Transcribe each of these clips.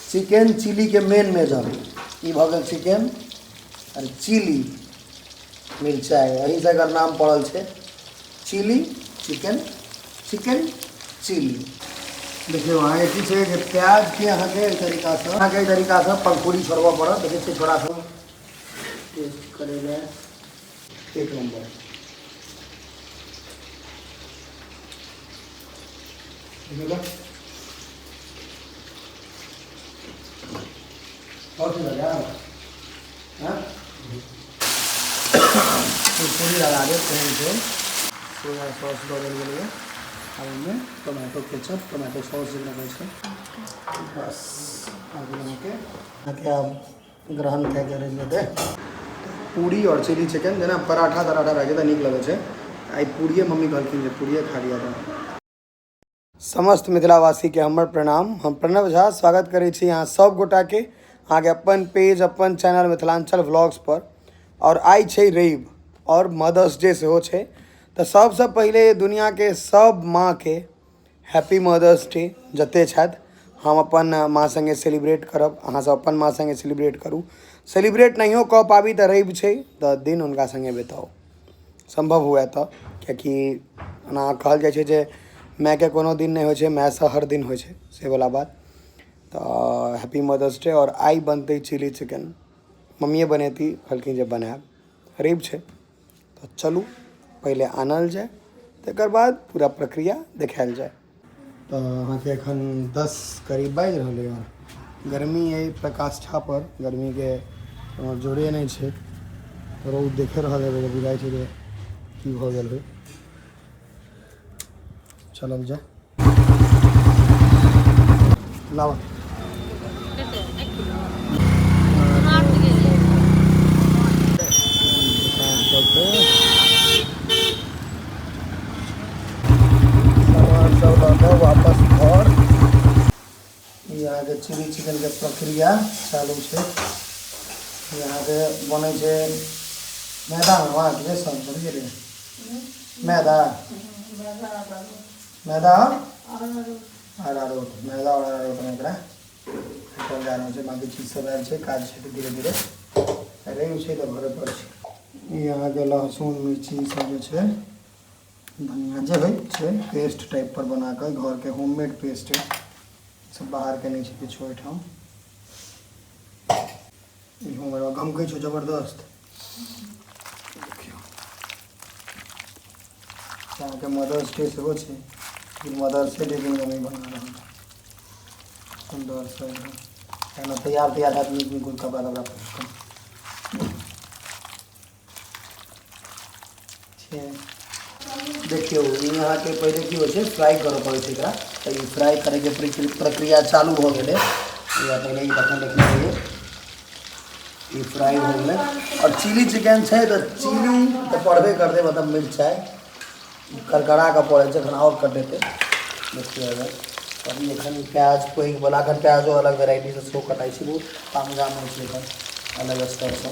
Chicken chilli के मेन major E भ गेल चिकेन और चिली मिर्चाई, यही से एकर नाम पड़ल है चिली चिकेन, चिकेन चिली। देखिए वहाँ एक ही है कि प्याज के अहाँ के तरीका से पंखुड़ी छोड़वा पड़ा। देखिए थोड़ा सा टेस्ट करेगा एक नंबर। और लगा पूरी लगा देते हैं इसे सोया सॉस डाल के लिए और इनमें टोमेटो केचप टोमेटो सॉस जो लगे छे बस आगे लगे आप ग्रहण क्या करे लेते। पूरी और चिली चिकन जना पराठा तराठा रह तो निक लगे छे। आई पूड़िए मम्मी कहलखिन जे पूड़िए खा लिया था। समस्त मिथिलावासी के हमर प्रणाम। हम प्रणव झा स्वागत करै छी यहाँ सब गोटा के आगे अपन पेज अपन चैनल मिथिलांचल व्लॉग्स पर। और आई छे रवि और मदर्स डे सेहो छे तो सबसे पहले दुनिया के सब माँ के हैप्पी मदर्स डे जते छथि। हम अपन माँ संगे सेलिब्रेट करब, अहाँ सब अपन माँ संगे सेलिब्रेट करूँ। सेलिब्रेट नहीं कऽ पाबी तो रवि छे तो दिन उनका संगे बिताओ संभव हुए तो, क्योंकि ओना कहल जाइ छे जे माय के कोनो दिन नहीं हो, माय से हर दिन हो से वाला बात। तो हैप्पी मदर्स डे। और आई बनते चिली चिकन मम्मी बनेती कहलखिन जे बनाएब रवि छे तो चलू पहले आनल जाए तकर बाद पूरा प्रक्रिया देखायल जाए। तो अहाँ के एखन 10 करीब बाजि रहलै हँ। गर्मी है प्रकाष्ठा पर, गर्मी के जोरे नहीं छे। रौद देखे रहा है बुझाई छे जे की भ गेल है। चलल जाए लावा वापस घर। यहाँ के चिली चिकन के प्रक्रिया चालू है। यहाँ के बने छे मैदा में वहाँ बेसन समझे रे मैदा मैदा और अरारोट मैदा और अरारोट में एकरा चल जा रहा है। बाकी चीज सब आयल है काज है धीरे धीरे रही है तो घरे पर छे। यहाँ के लहसुन मिर्ची सब जो है धनिया जो है पेस्ट टाइप पर बनाकर घर के होममेड पेस्ट है, सब बाहर के नहीं है किछो ठाम। हमारा गमकै छो जबरदस्त। यहाँ के मदर्स डे सेहो छे, मदर्स डे दिन मम्मी बना रहा सुंदर से एकदम तैयार आदमी कुछ कपड़ा लगा देखियो। यहाँ के पहले की हो फ्राई करे पड़े एकरा तो ये फ्राई करे के प्रक्रिया चालू हो गए। या पहले ही बटन देखने चाहिए ये फ्राई हो गए। और चिली चिकन है तो चिली तो पड़बे करते मतलब मिर्चाई करकरा का पड़े जखन और कर देते। देखिए अगर अभी एखन प्याज कोई बोला कर प्याजो अलग वेराइटी से शो कटाई छे बहुत तामझाम हो छे अलग स्तर से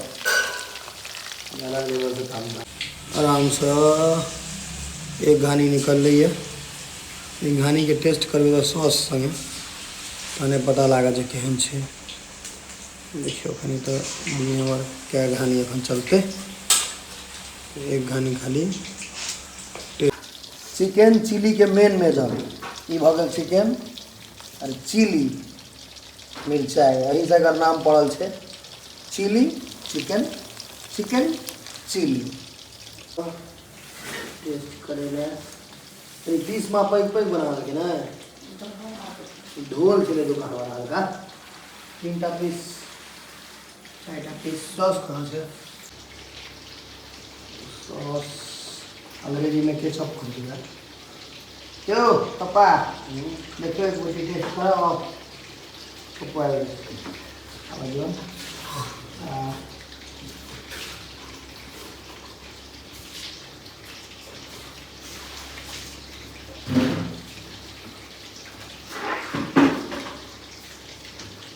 अलग लेवल से तामझाम आराम से एक घानी निकल रही है। एक घानी के टेस्ट करबे तो सॉस संगे तने पता लागे जे केहन छे। देखियो कनी तो मम्मी हमर क्या घानी एखन चलते एक घानी खाली। चिकेन चिली के मेन मेजर ई भ गेल चिकेन और चिली मिर्चाई, यही से एकर नाम पड़ल है chilli chicken, chicken chilli. Taste करेगा तो 30 में पैक पैक बना के ना ढोल चले दुकान वाला का 3टा पीस 4टा पीस सॉस कहाँ से सॉस अंग्रेजी में केचप कर दिया। क्यों पापा देखो एक मुट्ठी टेस्ट करो ऊपर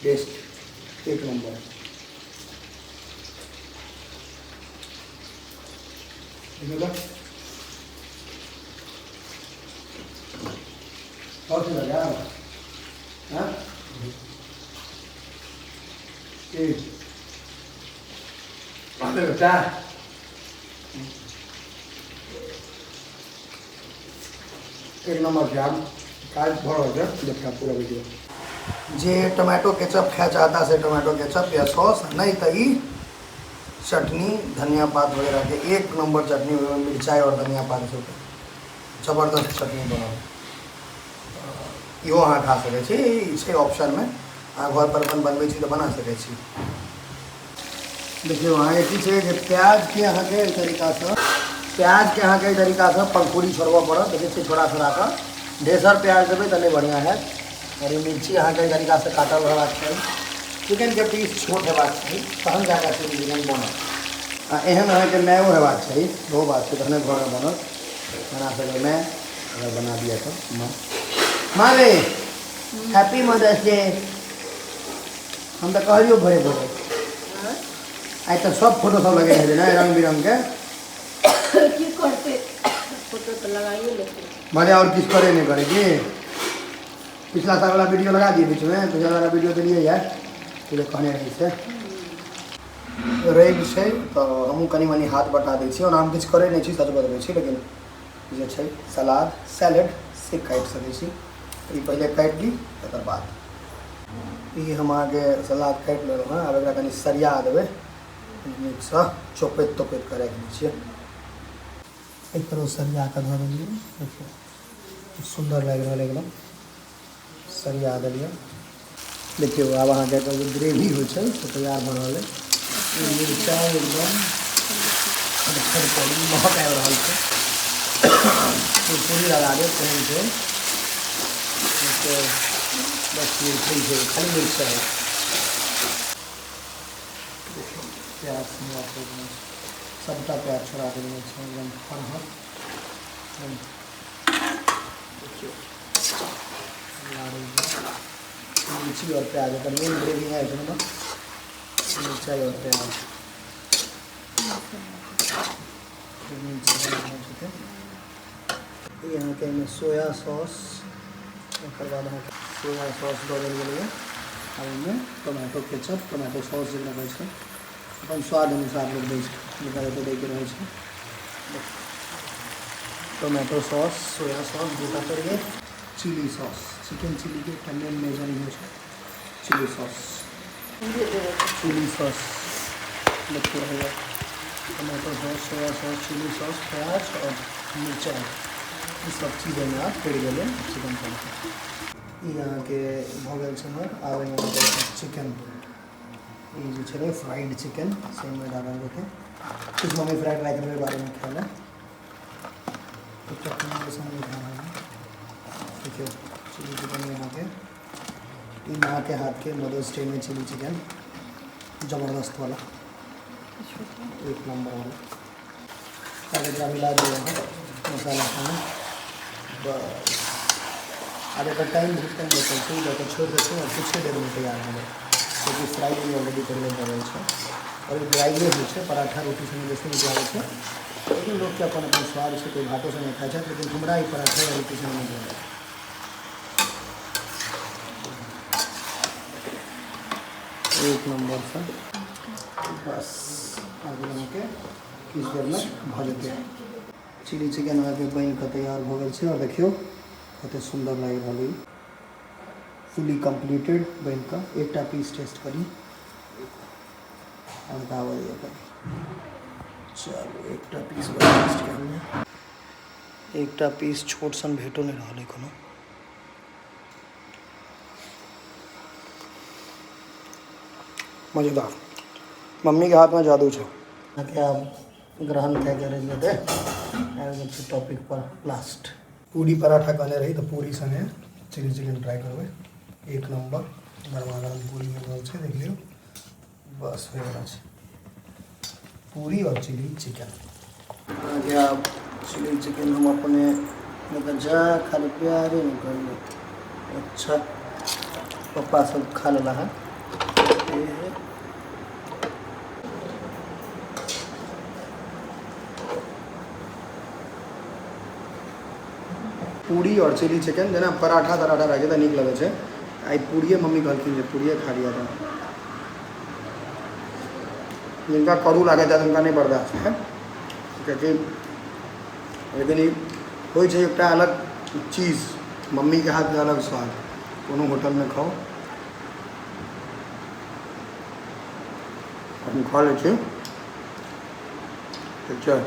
टेस्ट एक नंबर है। और लगा हाँ बेटा एक नंबर के आप काज भर देखा पूरा वीडियो जे टमाटो केचप खाए चाहता से टमाटो केचप या सॉस नहीं तो चटनी धनिया पात वगैरह के एक नंबर चटनी मिर्चाई और धनिया पात से जबरदस्त चटनी बनाओ इहो अहाँ खा सकै ऑप्शन में अहाँ घर पर अपन बनबै छी तो बना सकै छी। देखियो अहाँ ये प्याज के अहाँ के तरीका से पंखुड़ी छोड़वा पड़त देखिए छोड़ा कर ढेसर प्याज देवे तो नहीं बढ़िया है और ये मिर्ची अहाँ के तरीका से काटल रहबाक चाहिए चिकन के पीस छोट हेबाक चाहिए तहन जाकर चिकन बनत एहन अहाँ के नयो हेबाक चाहिए दो बात छै तहने घर में बनत बना सके मैं अगर बना दिया तो माँ रे हैप्पी मदर्स डे हम तो कहलियो भरे भरे आई तो सब फोटो सब लगे हैं ना रंग बिरंग के की करते फोटो तो लगाइए लेते मजा और किस करे नहीं करेगी पिछला साल वाला वीडियो लगा दिए बीच में पिछला वाला वीडियो तो लिए यार तुझे कहने रही से रही छै तो हमहूँ कनी मनी हाथ बटा दै छी और हम किछु करे नहीं छी सच बतबै छी लेकिन जे छै सलाद सैलड से काटि सकै छी ई पहले काटि ली तकर बाद ई हम अहाँके सलाद काटि लेलहुँ हँ आब एकरा कनी सरिया देबै नीकसँ चोपैत तोपैत कऽ राखि दै छियै एक तरह सरिया कऽ धऽ देलियै देखियौ सुन्दर लागि रहल एकदम सरिया देलियै देखियो अब अहाँके ग्रेवी हो छै तो तैयार भऽ रहल है मिरचाइ एकदम महक आबि रहल छै पूरी लगा दे तेहन छै बस मिर्ची छै खाली मिरचाइ देखियो प्याज सबटा प्याज छोड़ा देने छै एकदम फरहर देखियो मिर्ची और प्याज का मेन ग्रेवी है इसमें मिर्चाई और प्याज यहाँ के सोया सॉस बाद सोया सॉस दऽ देल गेलै और इनमें टमाटो केचप टमाटो सॉस जे लगै छै अपन स्वाद अनुसार लोग दै छै जेकरा एते दैके रहै छै टमाटो सॉस सोया सॉस दूटा करिए चिली सॉस चिकन चिली के टमेन मेजर हो चिली सॉस देखते रहेगा tomato sauce soya sauce chilli sauce प्याज और मिर्चाई ये सब चीज़ में आप पड़ गए चिकन पड़ यहाँ के भऽ गेल छै हमर आब यहाँ के चिकन ये जो छै फ्राइड चिकन से में डालल देखे कुछ मम्मी फ्राइड राइस के बारे में ख्याल है तो चटनी के सामने खाना देखियो चिली चिकन यहाँ के माँ के हाथ के मदर्स डे में चिली चिकन ज़बरदस्त वाला एक नंबर वाला क्या मिला दिया है मसाला खाना बस अब एक टाइम बहुत टाइम बचल छै जब छोड़ देते हैं और कुछ देर में तैयार हो जाए क्योंकि फ्राई भी ऑलरेडी पहले बनल छै और ड्राइए हो पराठा रोटी से बेसी नीक लागै छै लेकिन लोग के अपन अपन स्वाद से कोई भातों से नहीं खाई छै लेकिन हमरा ही पराठा या रोटी से नहीं लगे एक नंबर से बस आगे के किस देर में भ जेतै चिली चिकन आगे बन के तैयार हो गए और देखियो कते सुंदर लग रहा है फुली कंप्लीटेड बन का एक पीस टेस्ट करी और दावा दिया करी चलो एक पीस टेस्ट कर एक पीस छोट सन भेटो नहीं रहा कोनो मज़ेदार मम्मी के हाथ में जादू है क्या ग्रहण क्या करे थे टॉपिक पर लास्ट पूरी पराठा कहने रही तो पूरी संगे चिली चिकन ट्राई करबे एक नंबर गरमा गरम पूरी में देख लियो बस हो गया पूरी और चिली चिकन आगे आप चिली चिकन हम अपने मतलब जा खाली प्यारे नहीं करिए अच्छा पप्पा सब खा लेला है पूरी और चिली चिकन जेना पराठा तराठा रह तो निक लगे आई पूड़िए मम्मी कहलखिन पूड़िए खा लिया था जिनका करू लगे था उनका नहीं बर्दाश्त है क्योंकि लेकिन हो एक अलग चीज़ मम्मी के हाथ का अलग स्वाद कोनो होटल में खाओ हम खा ले ठीक है।